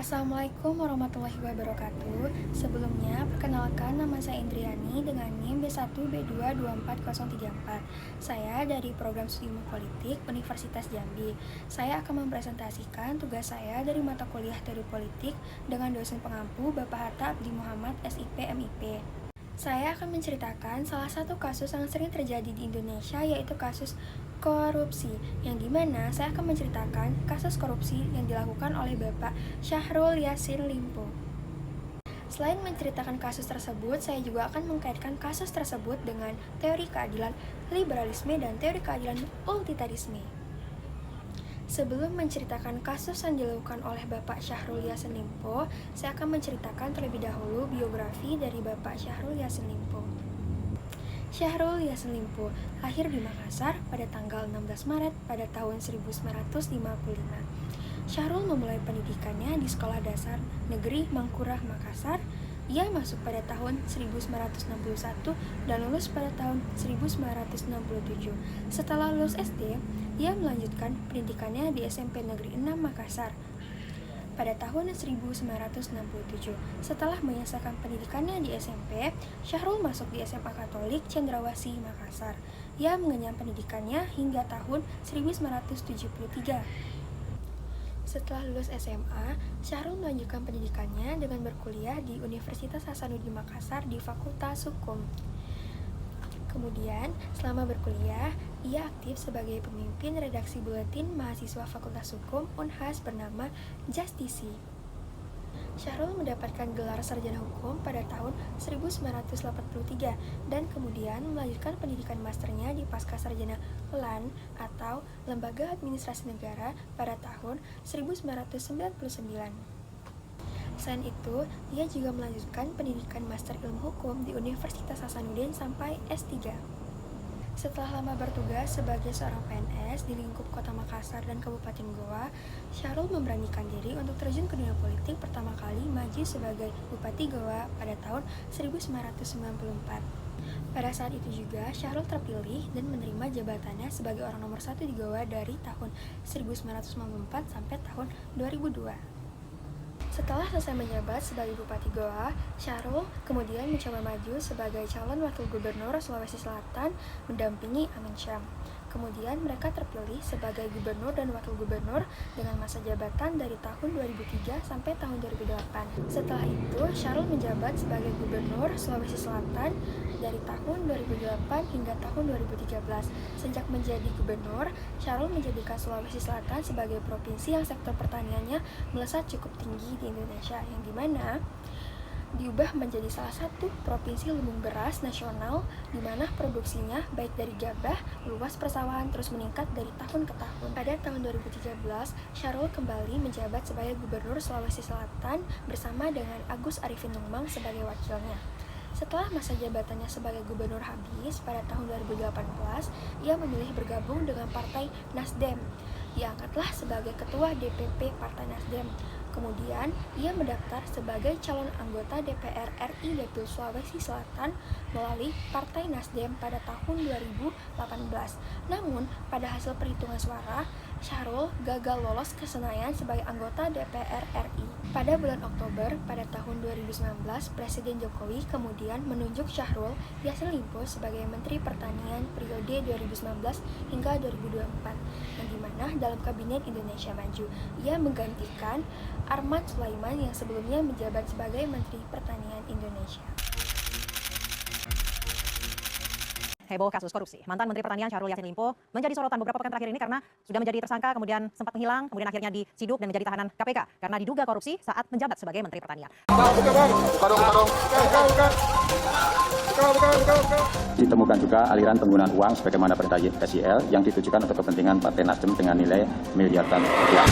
Assalamualaikum warahmatullahi wabarakatuh. Sebelumnya, perkenalkan nama saya Indriani dengan NIM B1B22404. Saya dari Program Studi Ilmu Politik Universitas Jambi. Saya akan mempresentasikan tugas saya dari mata kuliah Teori Politik dengan dosen pengampu Bapak Hatta Abdi Muhammad SIP MIP. Saya akan menceritakan salah satu kasus yang sering terjadi di Indonesia, yaitu kasus korupsi, yang dimana saya akan menceritakan kasus korupsi yang dilakukan oleh Bapak Syahrul Yassin Limpo. Selain menceritakan kasus tersebut, saya juga akan mengkaitkan kasus tersebut dengan teori keadilan liberalisme dan teori keadilan utilitarisme. Sebelum menceritakan kasus yang dilakukan oleh Bapak Syahrul Yassin Limpo, saya akan menceritakan terlebih dahulu biografi dari Bapak Syahrul Yassin Limpo. Syahrul Yassin Limpo lahir di Makassar pada tanggal 16 Maret pada tahun 1955. Syahrul memulai pendidikannya di Sekolah Dasar Negeri Mangkurah, Makassar. Ia masuk pada tahun 1961 dan lulus pada tahun 1967. Setelah lulus SD, ia melanjutkan pendidikannya di SMP Negeri 6 Makassar pada tahun 1967. Setelah menyelesaikan pendidikannya di SMP, Syahrul masuk di SMA Katolik Cendrawasih, Makassar. Ia mengenyam pendidikannya hingga tahun 1973. Setelah lulus SMA, Syahrul melanjutkan pendidikannya dengan berkuliah di Universitas Hasanuddin Makassar di Fakultas Hukum. Kemudian, selama berkuliah, ia aktif sebagai pemimpin redaksi buletin mahasiswa Fakultas Hukum Unhas bernama Justisi. Syahrul mendapatkan gelar sarjana hukum pada tahun 1983 dan kemudian melanjutkan pendidikan masternya di Pascasarjana LAN atau Lembaga Administrasi Negara pada tahun 1999. Selain itu, ia juga melanjutkan pendidikan Master Ilmu Hukum di Universitas Hasanuddin sampai S3. Setelah lama bertugas sebagai seorang PNS di lingkup Kota Makassar dan Kabupaten Goa, Syahrul memberanikan diri untuk terjun ke dunia politik pertama kali maju sebagai Bupati Goa pada tahun 1994. Pada saat itu juga, Syahrul terpilih dan menerima jabatannya sebagai orang nomor 1 di Goa dari tahun 1994 sampai tahun 2002. Setelah selesai menjabat sebagai Bupati Goa, Syahrul kemudian mencoba maju sebagai calon wakil gubernur Sulawesi Selatan mendampingi Amin Syam. Kemudian mereka terpilih sebagai gubernur dan wakil gubernur dengan masa jabatan dari tahun 2003 sampai tahun 2008. Setelah itu, Syahrul menjabat sebagai gubernur Sulawesi Selatan dari tahun 2008 hingga tahun 2013. Sejak menjadi gubernur, Syahrul menjadikan Sulawesi Selatan sebagai provinsi yang sektor pertaniannya melesat cukup tinggi di Indonesia, yang dimana diubah menjadi salah satu provinsi lumbung beras nasional di mana produksinya baik dari gabah, luas persawahan terus meningkat dari tahun ke tahun. Pada tahun 2013, Syahrul kembali menjabat sebagai Gubernur Sulawesi Selatan bersama dengan Agus Arifin Nungmang sebagai wakilnya. Setelah masa jabatannya sebagai gubernur habis pada tahun 2018, ia memilih bergabung dengan Partai Nasdem. Diangkatlah sebagai Ketua DPP Partai Nasdem. Kemudian, ia mendaftar sebagai calon anggota DPR RI Dapil Sulawesi Selatan melalui Partai Nasdem pada tahun 2018. Namun, pada hasil perhitungan suara, Syahrul gagal lolos ke Senayan sebagai anggota DPR RI. Pada bulan Oktober pada tahun 2019, Presiden Jokowi kemudian menunjuk Syahrul Yassin Limpo sebagai Menteri Pertanian periode 2019 hingga 2024, yang dimana dalam Kabinet Indonesia Maju, ia menggantikan Armand Sulaiman yang sebelumnya menjabat sebagai Menteri Pertanian Indonesia. Heboh kasus korupsi. Mantan Menteri Pertanian Syahrul Yassin Limpo menjadi sorotan beberapa pekan terakhir ini karena sudah menjadi tersangka, kemudian sempat menghilang, kemudian akhirnya disiduk dan menjadi tahanan KPK karena diduga korupsi saat menjabat sebagai Menteri Pertanian. Ditemukan juga aliran penggunaan uang sebagaimana perintah SIL yang ditujukan untuk kepentingan Partai Nasdem dengan nilai miliaran rupiah.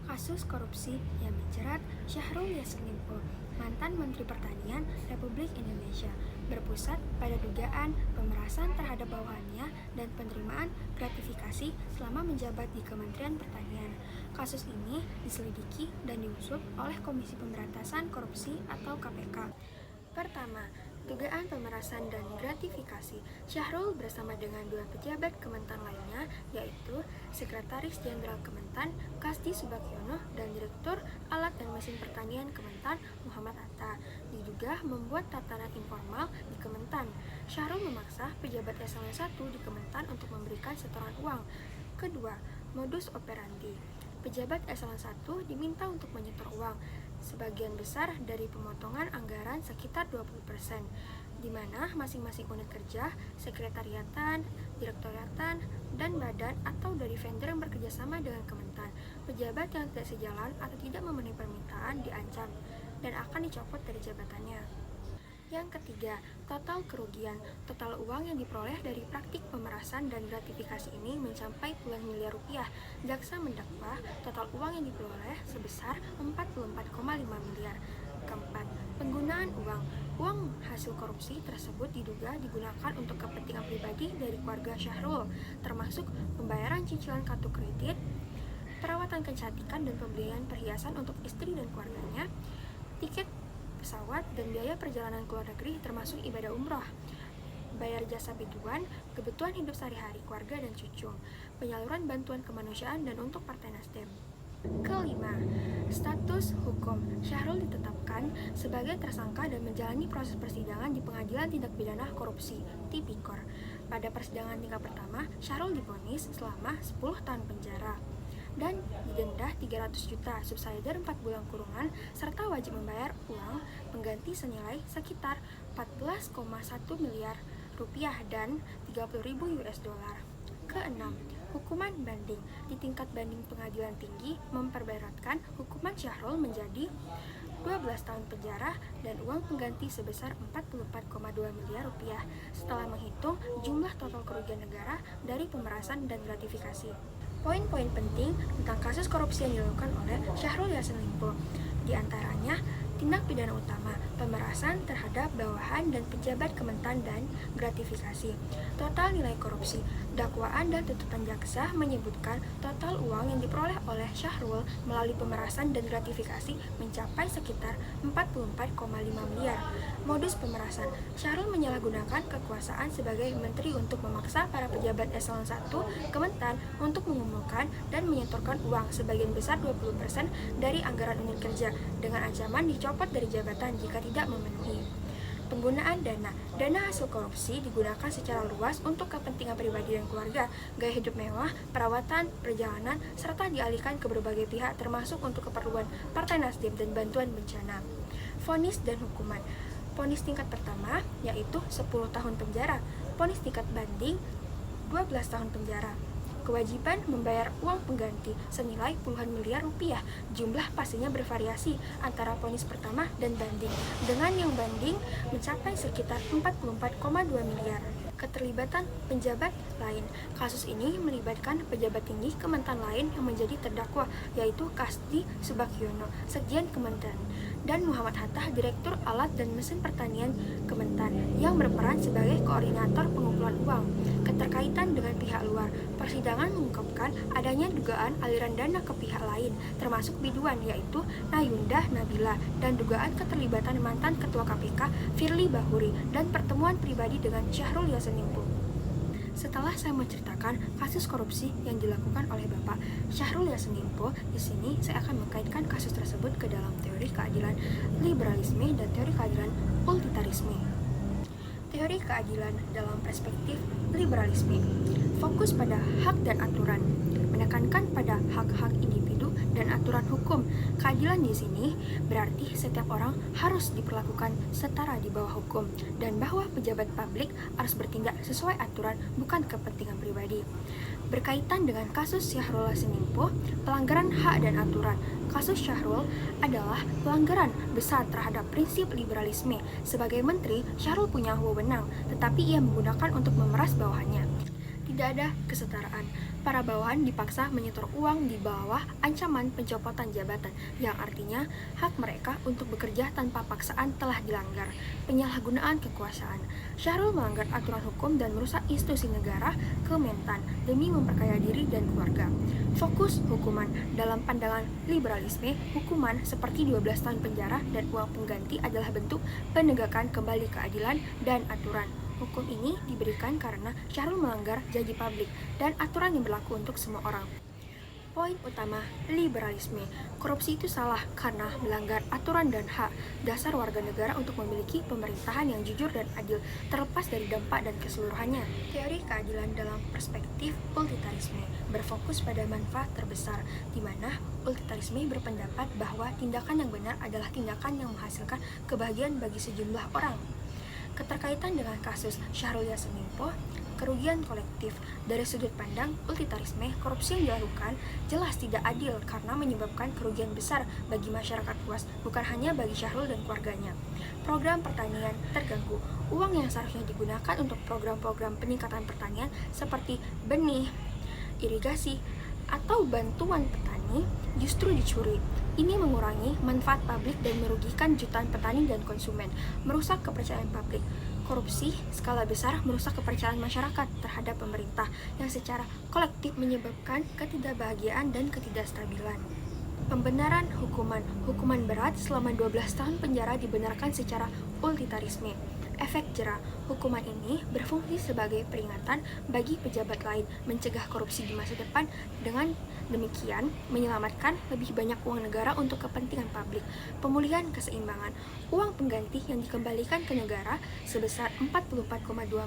Kasus korupsi yang menjerat Syahrul Yassin Limpo, mantan Menteri Pertanian Republik Indonesia, berpusat pada dugaan pemerasan terhadap bawahannya dan penerimaan gratifikasi selama menjabat di Kementerian Pertanian. Kasus ini diselidiki dan diusut oleh Komisi Pemberantasan Korupsi atau KPK. Pertama, Dugaan pemerasan dan gratifikasi. Syahrul bersama dengan dua pejabat Kementan lainnya, yaitu Sekretaris Jenderal Kementan Kasdi Subagiono dan Direktur Alat dan Mesin Pertanian Kementan Muhammad Atta, diduga membuat tatanan informal di Kementan. Syahrul memaksa pejabat eselon 1 di Kementan untuk memberikan setoran uang. Kedua, modus operandi. Pejabat eselon 1 diminta untuk menyetor uang sebagian besar dari pemotongan anggaran sekitar 20%, di mana masing-masing unit kerja, sekretariatan, direktoriatan, dan badan atau dari vendor yang bekerjasama dengan Kementan. Pejabat yang tidak sejalan atau tidak memenuhi permintaan diancam dan akan dicopot dari jabatannya. Yang ketiga, total kerugian. Total uang yang diperoleh dari praktik pemerasan dan gratifikasi ini mencapai puluhan miliar rupiah. Jaksa mendakwa total uang yang diperoleh sebesar 44,5 miliar. Keempat, penggunaan uang. Uang hasil korupsi tersebut diduga digunakan untuk kepentingan pribadi dari keluarga Syahrul, termasuk pembayaran cicilan kartu kredit, perawatan kecantikan dan pembelian perhiasan untuk istri dan keluarganya, tiket pesawat, dan biaya perjalanan ke luar negeri termasuk ibadah umroh, bayar jasa biduan, kebutuhan hidup sehari-hari keluarga dan cucu, penyaluran bantuan kemanusiaan dan untuk Partai Nasdem. Kelima, status hukum. Syahrul ditetapkan sebagai tersangka dan menjalani proses persidangan di Pengadilan Tindak Pidana Korupsi (Tipikor). Pada persidangan tingkat pertama, Syahrul divonis selama 10 tahun penjara dan didenda 300 juta, subsidiar 4 bulan kurungan, serta wajib membayar uang pengganti senilai sekitar 14,1 miliar rupiah dan 30.000 US dollar. Keenam, hukuman banding. Di tingkat banding pengadilan tinggi memperberatkan hukuman Syahrul menjadi 12 tahun penjara dan uang pengganti sebesar 44,2 miliar rupiah setelah menghitung jumlah total kerugian negara dari pemerasan dan gratifikasi. Poin-poin penting tentang kasus korupsi yang dilakukan oleh Syahrul Yassin Limpo, di antaranya tindak pidana utama, pemerasan terhadap bawahan dan pejabat Kementan dan gratifikasi. Total nilai korupsi. Dakwaan dan tuntutan jaksa menyebutkan total uang yang diperoleh oleh Syahrul melalui pemerasan dan gratifikasi mencapai sekitar 44,5 miliar. Modus pemerasan. Syahrul menyalahgunakan kekuasaan sebagai menteri untuk memaksa para pejabat eselon 1 Kementan untuk mengumpulkan dan menyetorkan uang sebagian besar 20% dari anggaran unit kerja dengan ancaman dicopot dari jabatan jika tidak memenuhi. Penggunaan dana. Dana hasil korupsi digunakan secara luas untuk kepentingan pribadi dan keluarga, gaya hidup mewah, perawatan, perjalanan, serta dialihkan ke berbagai pihak termasuk untuk keperluan Partai Nasdem dan bantuan bencana. Vonis dan hukuman. Vonis tingkat pertama yaitu 10 tahun penjara, vonis tingkat banding 12 tahun penjara. Kewajiban membayar uang pengganti senilai puluhan miliar rupiah. Jumlah pastinya bervariasi antara vonis pertama dan banding, dengan yang banding mencapai sekitar 44,2 miliar. Keterlibatan pejabat lain. Kasus ini melibatkan pejabat tinggi Kementan lain yang menjadi terdakwa, yaitu Kasdi Subagiono, Sekjen Kementan, dan Muhammad Hatta, Direktur Alat dan Mesin Pertanian Kementan, yang berperan sebagai koordinator pengumpulan uang. Keterkaitan dengan pihak luar. Persidangan mengungkapkan adanya dugaan aliran dana ke pihak lain, termasuk biduan, yaitu Nayunda Nabila, dan dugaan keterlibatan mantan Ketua KPK Firly Bahuri dan pertemuan pribadi dengan Syahrul Yassin Limpo. Setelah saya menceritakan kasus korupsi yang dilakukan oleh Bapak Syahrul Yassin Limpo, di sini saya akan mengkaitkan kasus tersebut ke dalam teori keadilan liberalisme dan teori keadilan utilitarisme. Teori keadilan dalam perspektif liberalisme fokus pada hak dan aturan, menekankan pada hak-hak individu dan aturan hukum. Keadilan di sini berarti setiap orang harus diperlakukan setara di bawah hukum dan bahwa pejabat publik harus bertindak sesuai aturan, bukan kepentingan pribadi. Berkaitan dengan kasus Syahrul Yassin Limpo, pelanggaran hak dan aturan. Kasus Syahrul adalah pelanggaran besar terhadap prinsip liberalisme. Sebagai menteri, Syahrul punya wewenang, tetapi ia menggunakan untuk memeras bawahannya. Tidak ada kesetaraan. para bawahan dipaksa menyetor uang di bawah ancaman pencopotan jabatan, yang artinya hak mereka untuk bekerja tanpa paksaan telah dilanggar. Penyalahgunaan kekuasaan. Syahrul melanggar aturan hukum dan merusak institusi negara Kementan demi memperkaya diri dan keluarga. Fokus hukuman. Dalam pandangan liberalisme, hukuman seperti 12 tahun penjara dan uang pengganti adalah bentuk penegakan kembali keadilan dan aturan. Hukum ini diberikan karena Syahrul melanggar janji publik dan aturan yang berlaku untuk semua orang. Poin utama liberalisme. Korupsi itu salah karena melanggar aturan dan hak dasar warga negara untuk memiliki pemerintahan yang jujur dan adil, terlepas dari dampak dan keseluruhannya. Teori keadilan dalam perspektif utilitarisme berfokus pada manfaat terbesar, di mana utilitarisme berpendapat bahwa tindakan yang benar adalah tindakan yang menghasilkan kebahagiaan bagi sejumlah orang. Keterkaitan dengan kasus Syahrul Yassin Limpo, kerugian kolektif. Dari sudut pandang utilitarisme, korupsi yang dilakukan jelas tidak adil karena menyebabkan kerugian besar bagi masyarakat luas, bukan hanya bagi Syahrul dan keluarganya. Program pertanian terganggu. Uang yang seharusnya digunakan untuk program-program peningkatan pertanian seperti benih, irigasi, atau bantuan petani justru dicuri. Ini mengurangi manfaat publik dan merugikan jutaan petani dan konsumen, merusak kepercayaan publik. Korupsi skala besar merusak kepercayaan masyarakat terhadap pemerintah yang secara kolektif menyebabkan ketidakbahagiaan dan ketidakstabilan. Pembenaran hukuman. Hukuman berat selama 12 tahun penjara dibenarkan secara utilitarisme. Efek jera. Hukuman ini berfungsi sebagai peringatan bagi pejabat lain mencegah korupsi di masa depan, dengan demikian menyelamatkan lebih banyak uang negara untuk kepentingan publik. Pemulihan keseimbangan. Uang pengganti yang dikembalikan ke negara sebesar 44,2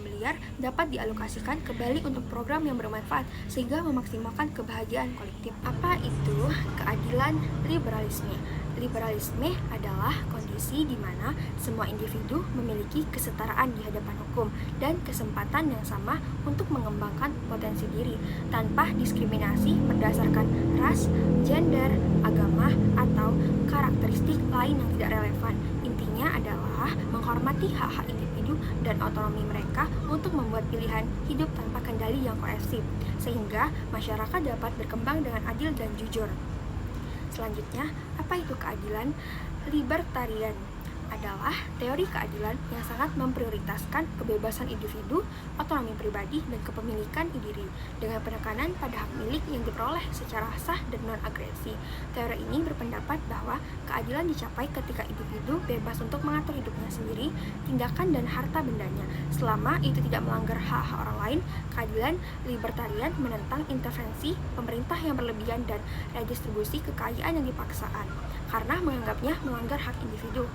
miliar dapat dialokasikan kembali untuk program yang bermanfaat sehingga memaksimalkan kebahagiaan kolektif. Apa itu keadilan liberalisme? Liberalisme adalah kondisi di mana semua individu memiliki kesetaraan di hadapan hukum dan kesempatan yang sama untuk mengembangkan potensi diri tanpa diskriminasi berdasarkan ras, gender, agama, atau karakteristik lain yang tidak relevan. Intinya adalah menghormati hak-hak individu dan otonomi mereka untuk membuat pilihan hidup tanpa kendali yang koerasif, sehingga masyarakat dapat berkembang dengan adil dan jujur. Selanjutnya, apa itu keadilan? Libertarian adalah teori keadilan yang sangat memprioritaskan kebebasan individu, otonomi pribadi, dan kepemilikan diri dengan penekanan pada hak milik yang diperoleh secara sah dan non-agresi. Teori ini berpendapat bahwa keadilan dicapai ketika individu bebas untuk mengatur hidupnya sendiri, tindakan dan harta bendanya, selama itu tidak melanggar hak-hak orang lain. Keadilan libertarian menentang intervensi pemerintah yang berlebihan dan redistribusi kekayaan yang dipaksaan, karena menganggapnya melanggar hak individu.